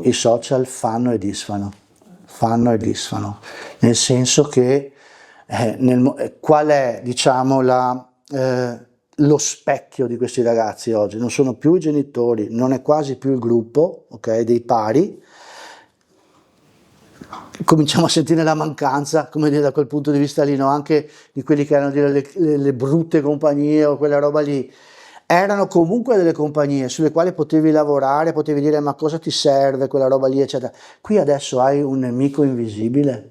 I social fanno e disfano, nel senso che qual è, diciamo, lo specchio di questi ragazzi oggi? Non sono più i genitori, non è quasi più il gruppo, ok, dei pari. Cominciamo a sentire la mancanza, come dire, da quel punto di vista lì, no? Anche di quelli che erano dire, le brutte compagnie o quella roba lì. Erano comunque delle compagnie sulle quali potevi lavorare, potevi dire ma cosa ti serve quella roba lì, eccetera. Qui adesso hai un nemico invisibile,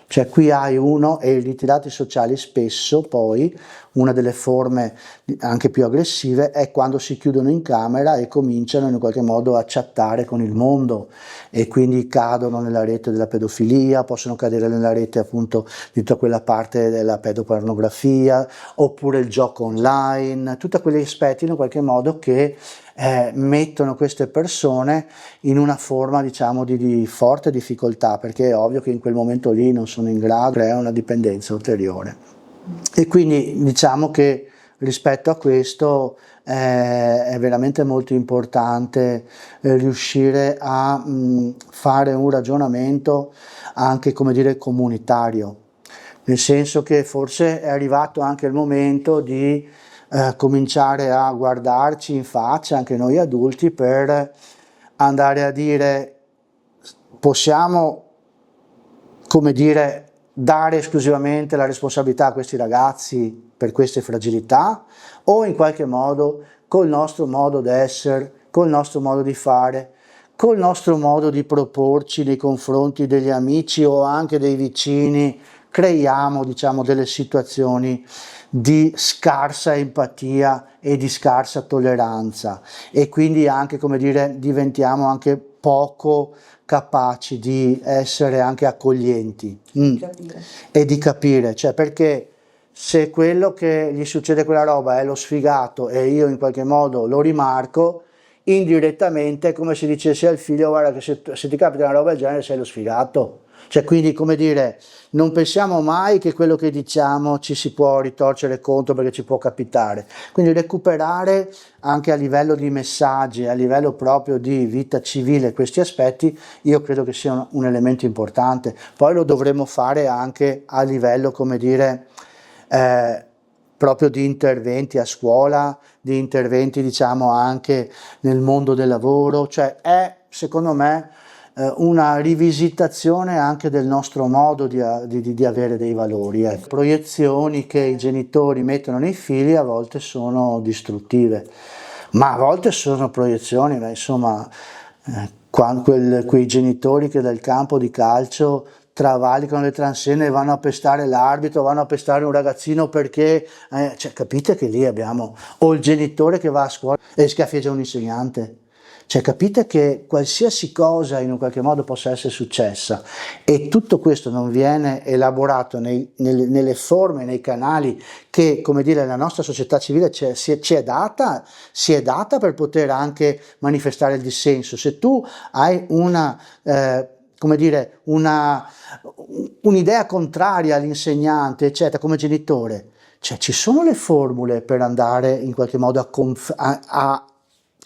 cioè qui hai uno, e i ritirati sociali spesso poi, una delle forme anche più aggressive è quando si chiudono in camera e cominciano in qualche modo a chattare con il mondo e quindi cadono nella rete della pedofilia, possono cadere nella rete appunto di tutta quella parte della pedopornografia, oppure il gioco online, tutti quegli aspetti in qualche modo che mettono queste persone in una forma, diciamo, di forte difficoltà, perché è ovvio che in quel momento lì non sono in grado, crea una dipendenza ulteriore. E quindi diciamo che rispetto a questo è veramente molto importante riuscire a fare un ragionamento anche, come dire, comunitario, nel senso che forse è arrivato anche il momento di cominciare a guardarci in faccia anche noi adulti per andare a dire possiamo, come dire, dare esclusivamente la responsabilità a questi ragazzi per queste fragilità, o in qualche modo col nostro modo d'essere, col nostro modo di fare, col nostro modo di proporci nei confronti degli amici o anche dei vicini, creiamo, diciamo, delle situazioni di scarsa empatia e di scarsa tolleranza, e quindi anche, come dire, diventiamo anche poco capaci di essere anche accoglienti e di capire, cioè, perché se quello che gli succede quella roba è lo sfigato e io in qualche modo lo rimarco, indirettamente è come se dicessi al figlio guarda che se ti capita una roba del genere sei lo sfigato. Cioè, quindi, come dire, non pensiamo mai che quello che diciamo ci si può ritorcere contro perché ci può capitare. Quindi recuperare anche a livello di messaggi, a livello proprio di vita civile questi aspetti, io credo che sia un elemento importante. Poi lo dovremo fare anche a livello, come dire, proprio di interventi a scuola, di interventi, diciamo, anche nel mondo del lavoro, cioè è, secondo me, una rivisitazione anche del nostro modo di avere dei valori. Proiezioni che i genitori mettono nei figli a volte sono distruttive, ma a volte sono proiezioni, ma insomma, quei genitori che dal campo di calcio travalicano le transenne e vanno a pestare l'arbitro, vanno a pestare un ragazzino perché, cioè, capite che lì abbiamo, o il genitore che va a scuola e schiaffeggia un insegnante. Cioè, capite che qualsiasi cosa in un qualche modo possa essere successa e tutto questo non viene elaborato nelle forme, nei canali che, come dire, la nostra società civile si è data per poter anche manifestare il dissenso. Se tu hai una, come dire, un'idea contraria all'insegnante, eccetera, come genitore, cioè ci sono le formule per andare in qualche modo a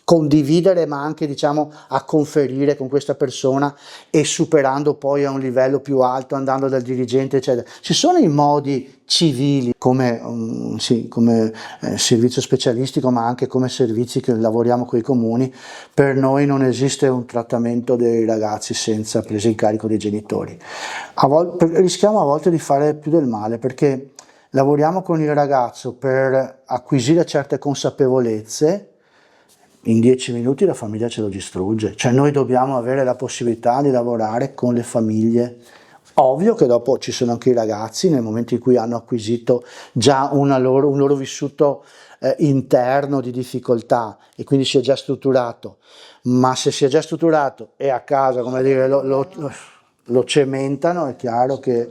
condividere, ma anche, diciamo, a conferire con questa persona e superando poi a un livello più alto, andando dal dirigente, eccetera. Ci sono i modi civili come, come servizio specialistico, ma anche come servizi che lavoriamo con i comuni. Per noi non esiste un trattamento dei ragazzi senza presa in carico dei genitori. Rischiamo a volte di fare più del male, perché lavoriamo con il ragazzo per acquisire certe consapevolezze. In 10 minuti la famiglia ce lo distrugge, cioè noi dobbiamo avere la possibilità di lavorare con le famiglie. Ovvio che dopo ci sono anche i ragazzi nel momento in cui hanno acquisito già un loro vissuto interno di difficoltà e quindi si è già strutturato, ma se si è già strutturato e a casa, come dire, lo cementano, è chiaro che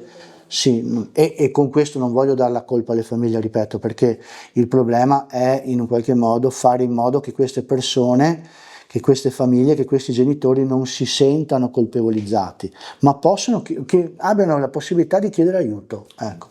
sì, e con questo non voglio dare la colpa alle famiglie, ripeto, perché il problema è in un qualche modo fare in modo che queste persone, che queste famiglie, che questi genitori non si sentano colpevolizzati, ma possono, che abbiano la possibilità di chiedere aiuto, ecco.